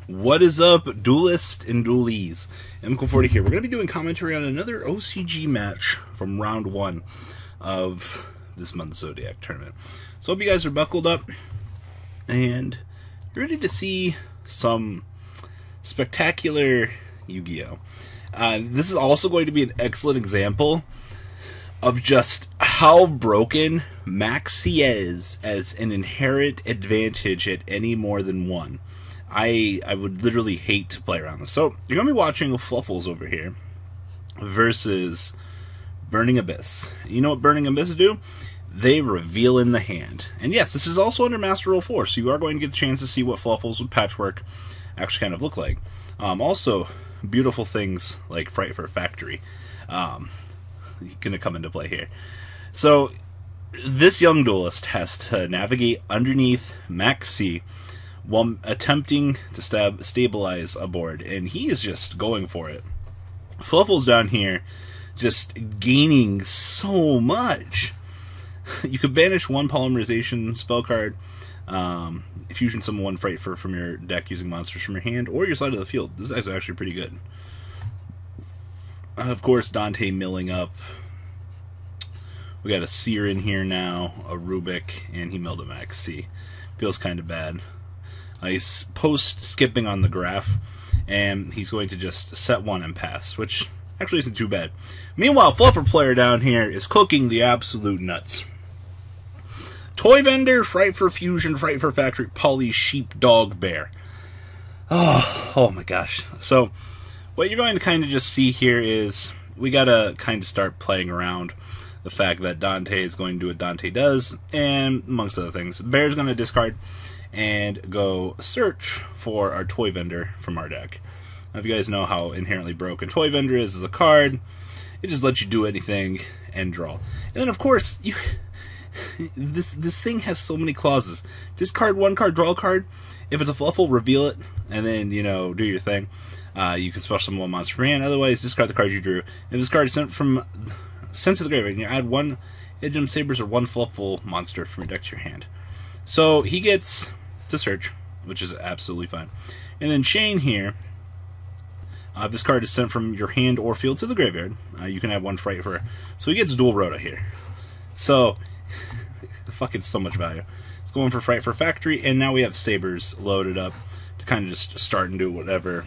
What is up, duelist and duelies? MK40 here. We're going to be doing commentary on another OCG match from round 1 of this month's Zodiac tournament. So hope you guys are buckled up and you're ready to see some spectacular Yu-Gi-Oh! This is also going to be an excellent example of just how broken Maxx is as an inherent advantage at any more than one. I would literally hate to play around this. So, you're going to be watching Fluffals over here versus Burning Abyss. You know what Burning Abyss do? They reveal in the hand. And yes, this is also under Master Rule 4, so you are going to get the chance to see what Fluffals with Patchwork actually kind of look like. Also, beautiful things like Fright for Factory going to come into play here. So, this young duelist has to navigate underneath Maxx while attempting to stabilize a board, and he is just going for it. Fluffals down here just gaining so much. You could banish one polymerization spell card, fusion summon one Fright from your deck using monsters from your hand or your side of the field. This is actually pretty good. Of course, Dante milling up. We got a Seer in here now, a Rubik, and he milled a Maxx. Feels kind of bad. He's post-skipping on the graph, and he's going to just set one and pass, which actually isn't too bad. Meanwhile, Fluffer player down here is cooking the absolute nuts. Toy Vendor, Fright for Fusion, Fright for Factory, Poly, Sheep, Dog, Bear. Oh my gosh. So, what you're going to kind of just see here is we got to kind of start playing around the fact that Dante is going to do what Dante does, and amongst other things. Bear's going to discard and go search for our Toy Vendor from our deck. Now, if you guys know how inherently broken Toy Vendor is as a card, it just lets you do anything and draw. And then, of course, this thing has so many clauses. Discard one card, draw a card. If it's a Fluffle, reveal it, and then, you know, do your thing. You can special summon one monster from hand. Otherwise, discard the card you drew. If this card is sent to the graveyard, you add one Yugioh Sabers or one Fluffle monster from your deck to your hand. So he gets to search, which is absolutely fine. And then Chain here, this card is sent from your hand or field to the graveyard. You can add one Fright for, so he gets dual Rhoda here. So, fucking so much value. It's going for Fright for Factory, and now we have Sabers loaded up to kind of just start and do whatever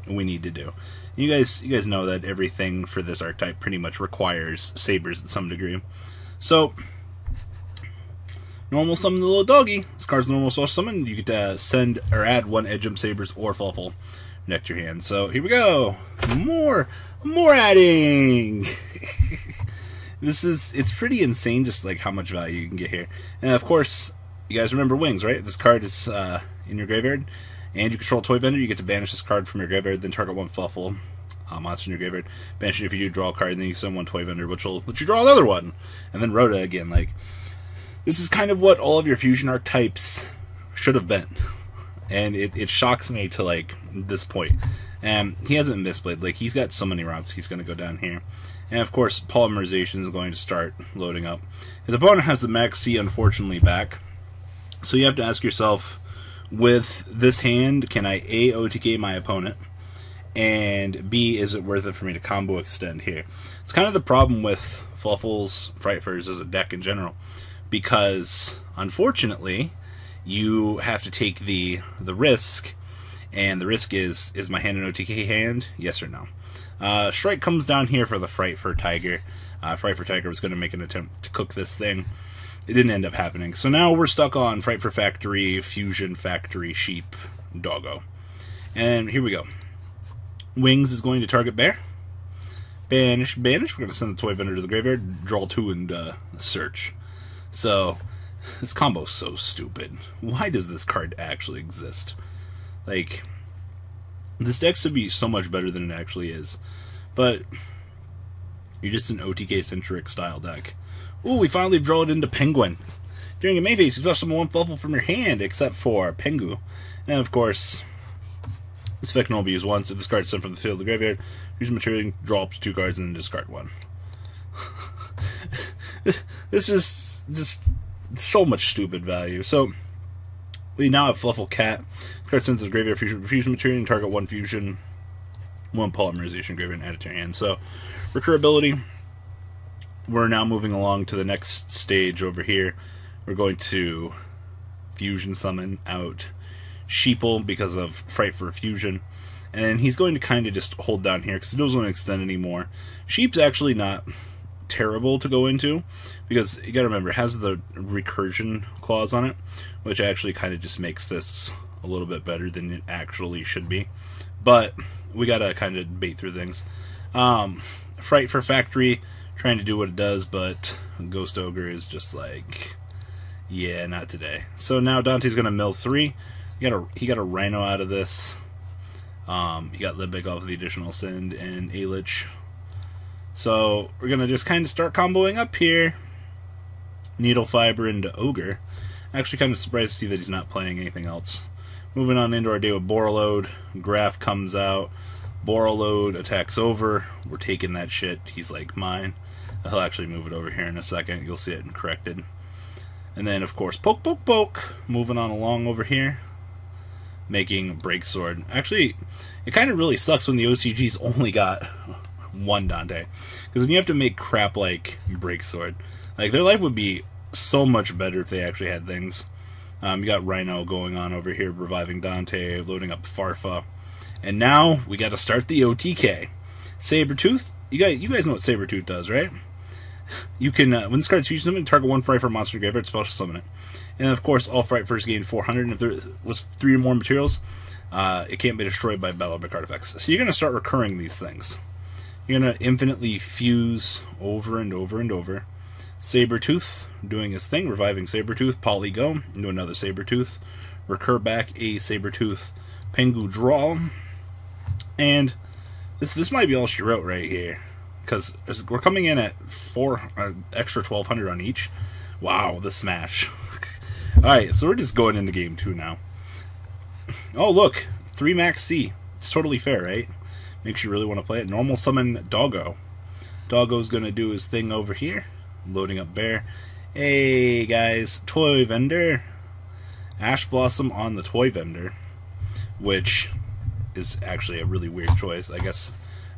we need to do. You guys know that everything for this archetype pretty much requires Sabers to some degree. So, normal summon the little doggy. This card's normal source summon. You get to send or add one Yugioh Sabers or Fluffle next to your hand. So here we go. More adding. It's pretty insane just like how much value you can get here. And of course, you guys remember Wings, right? This card is in your graveyard, and you control Toy Vendor. You get to banish this card from your graveyard, then target one Fluffle monster in your graveyard. Banish it if you do draw a card, and then you send one Toy Vendor, which will let you draw another one, and then Rhoda again. Like, this is kind of what all of your fusion archetypes should have been. And it shocks me to, like, this point. And he hasn't misplayed. Like, he's got so many routes he's going to go down here. And, of course, polymerization is going to start loading up. His opponent has the Maxx, unfortunately, back. So you have to ask yourself, with this hand, can I A, OTK my opponent? And B, is it worth it for me to combo extend here? It's kind of the problem with Fluffals, Frightfurs as a deck in general. Because, unfortunately, you have to take the risk, and the risk is my hand an OTK hand? Yes or no? Strike comes down here for the Fright for Tiger. Fright for Tiger was going to make an attempt to cook this thing. It didn't end up happening. So now we're stuck on Fright for Factory, Fusion Factory, Sheep, Doggo. And here we go. Wings is going to target Bear. Banish. We're going to send the Toy Vendor to the graveyard, draw two, and search. So, this combo's so stupid. Why does this card actually exist? Like, this deck should be so much better than it actually is. But, you're just an OTK-centric style deck. Ooh, we finally draw it into Penguin. During a main phase, you special summon one Fluffle from your hand, except for Pengu. And, of course, this effect can only be used once. If this card is sent from the field to the graveyard, use material, draw up to 2 cards, and then discard 1. This is just so much stupid value. So, We now have Fluffal Cat. This card sends the graveyard fusion material and target 1 fusion, 1 polymerization graveyard, and add it to your hand. So, recurability. We're now moving along to the next stage over here. We're going to fusion summon out Sheeple because of Fright for Fusion. And he's going to kind of just hold down here because he doesn't want to extend anymore. Sheep's actually not terrible to go into because you got to remember it has the recursion clause on it, which actually kind of just makes this a little bit better than it actually should be. But we got to kind of bait through things. Fright for Factory, trying to do what it does, but Ghost Ogre is just like, yeah, not today. So now Dante's going to mill 3. He got a Rhino out of this. He got Libik off of the additional send and Alich. So we're going to just kind of start comboing up here. Needle Fiber into Ogre. Actually kind of surprised to see that he's not playing anything else. Moving on into our day with Borreload. Graph comes out. Borreload attacks over. We're taking that shit. He's like mine. He'll actually move it over here in a second. You'll see it corrected. And then, of course, Poke, Poke, Poke. Moving on along over here. Making Break Sword. Actually, it kind of really sucks when the OCG's only got 1 Dante. Because then you have to make crap like Break Sword. Like, their life would be so much better if they actually had things. You got Rhino going on over here, reviving Dante, loading up Farfa. And now, we got to start the OTK. Sabretooth. You guys know what Sabretooth does, right? You can, when this card's fusion summon, target 1 Fright for monster graveyard, special summon it. And of course, all Fright first gain 400, and if there was 3 or more materials, it can't be destroyed by battle by artifacts. So you're going to start recurring these things. You're going to infinitely fuse over and over and over. Sabretooth doing his thing, reviving Sabretooth, Poly go, into another Sabretooth, recur back a Sabretooth, Pengu draw, and this might be all she wrote right here, because we're coming in at 4 extra 1,200 on each. Wow, the smash. Alright, so we're just going into game 2 now. Oh, look, 3 Maxx C. It's totally fair, right? Makes you really want to play it. Normal summon Doggo. Doggo's going to do his thing over here. Loading up Bear. Hey, guys, Toy Vendor. Ash Blossom on the Toy Vendor, which is actually a really weird choice. I guess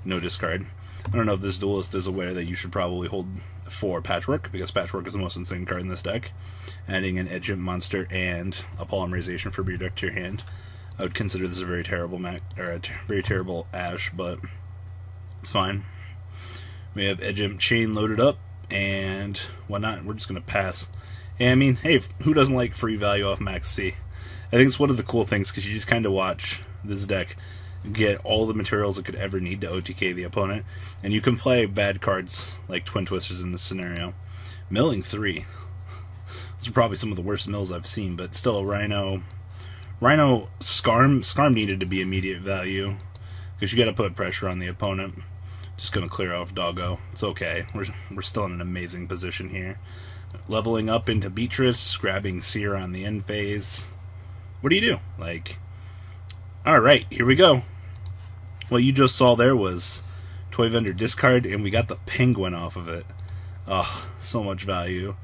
no discard. I don't know if this duelist is aware that you should probably hold 4 Patchwork, because Patchwork is the most insane card in this deck. Adding an Edge monster and a Polymerization for your deck to your hand. I would consider this a very terrible very terrible Ash, but it's fine. We have Edge Chain loaded up, and whatnot. We're just gonna pass. And I mean, hey, who doesn't like free value off Maxx C? I think it's one of the cool things, because you just kind of watch this deck get all the materials it could ever need to OTK the opponent, and you can play bad cards like Twin Twisters in this scenario. Milling 3. Those are probably some of the worst mills I've seen, but still a Rhino. Rhino Scarm needed to be immediate value, because you got to put pressure on the opponent. Just gonna clear off Doggo. It's okay. We're still in an amazing position here. Leveling up into Beatrice, grabbing Seer on the end phase. What do you do? Like, alright, here we go. What you just saw there was Toy Vendor discard, and we got the Penguin off of it. Oh, so much value.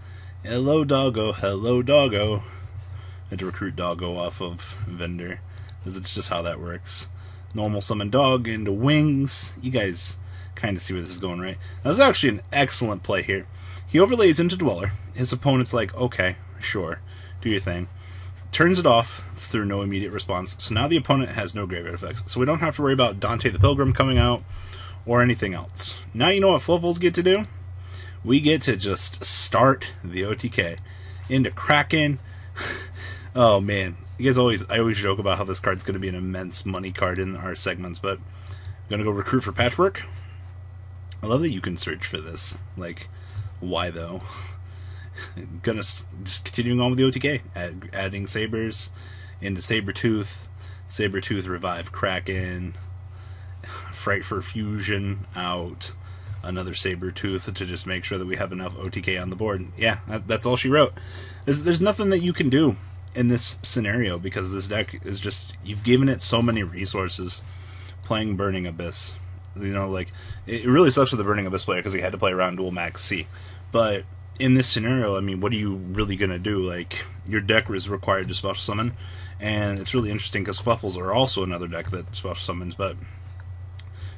Hello, Doggo. Hello, Doggo. I had to recruit Doggo off of Vendor, because it's just how that works. Normal summon Dog into Wings. You guys kind of see where this is going, right? That was actually an excellent play here. He overlays into Dweller. His opponent's like, okay, sure, do your thing. Turns it off through no immediate response. So now the opponent has no graveyard effects. So we don't have to worry about Dante the Pilgrim coming out or anything else. Now you know what Fluffals get to do? We get to just start the OTK into Kraken. Oh man, I always joke about how this card's going to be an immense money card in our segments, but I'm going to go recruit for Patchwork. I love that you can search for this. Like, why though? Gonna just continuing on with the OTK, adding Sabers into Sabretooth, Sabretooth revive Kraken, Fright for Fusion out, another Sabretooth to just make sure that we have enough OTK on the board. Yeah, that's all she wrote. There's nothing that you can do in this scenario, because this deck is just, you've given it so many resources. Playing Burning Abyss, you know, like, it really sucks for the Burning Abyss player because he had to play around dual Maxx C, but in this scenario, I mean, what are you really going to do? Like, your deck is required to special summon, and it's really interesting because Fluffals are also another deck that special summons, but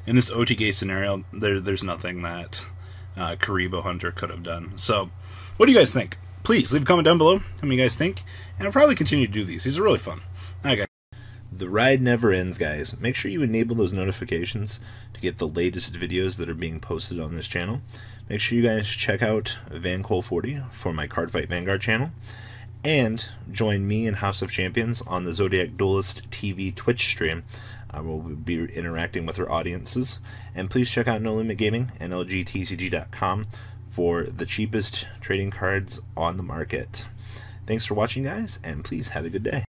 in this OTG scenario, there's nothing that Karibo Hunter could have done. So, what do you guys think? Please leave a comment down below. Tell me what you guys think, and I'll probably continue to do these. These are really fun. Alright, guys. The ride never ends, guys. Make sure you enable those notifications to get the latest videos that are being posted on this channel. Make sure you guys check out VanCole40 for my Cardfight Vanguard channel, and join me and House of Champions on the Zodiac Duelist TV Twitch stream. We'll be interacting with our audiences. And please check out No Limit Gaming and LGTCG.com for the cheapest trading cards on the market. Thanks for watching, guys, and please have a good day.